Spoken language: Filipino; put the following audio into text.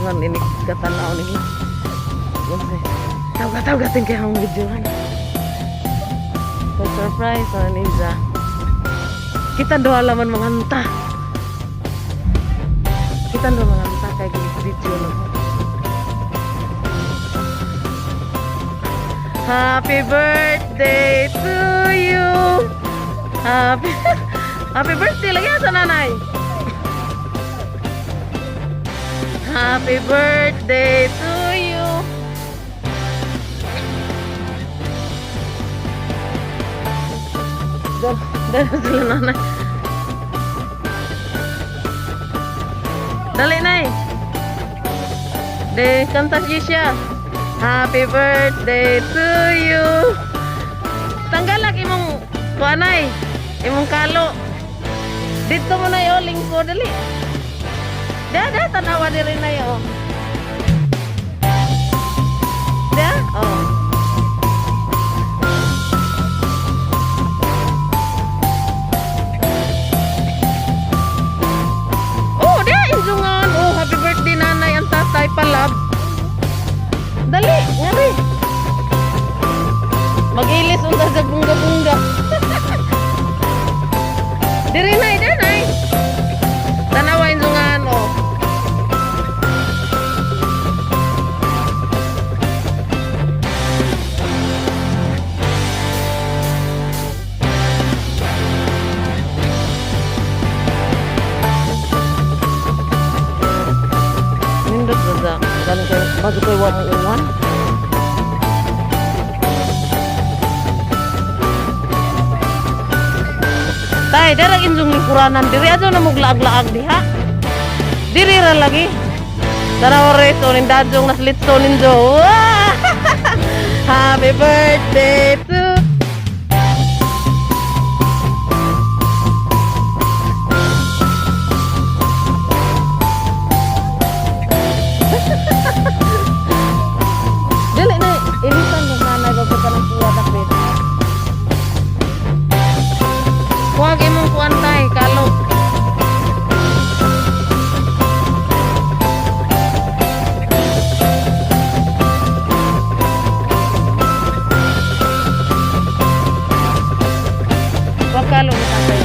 man ini katanaw ni. Taw gating kay ang videohan. Surprise on Niza. Kita doa laman manganta. Kita doa manganta kay video no. Happy birthday to you. Happy birthday lagi sa nanay. Happy birthday to you. Dan sila nanay. Dali nay. De kanta siya. Happy birthday to you. Tanggalak imong kuanay, imong kalo. Dito mo na yo lingko dali. Dah tanawa diri na yo. Dah? Oh. Oh, dah insungan. Oh, happy birthday nanay ang tatay palab. Dali, ngari. Mag-ilis unta sa bunga-bunga. Diri nay. Tanawa insungan oh. Nindot saja. Dan bagi kowe wa uwan. Tay, darag injung lingkuranan diri aja na muglaag-laag diha. Diri ra lagi. Darawre so nindajong naslitso ninjo. Happy birthday to Dili na ilisan ng nanay bago ka ng puwa tapit. Huwag imong kuantay, kalo. Huwag kalo mo tatay.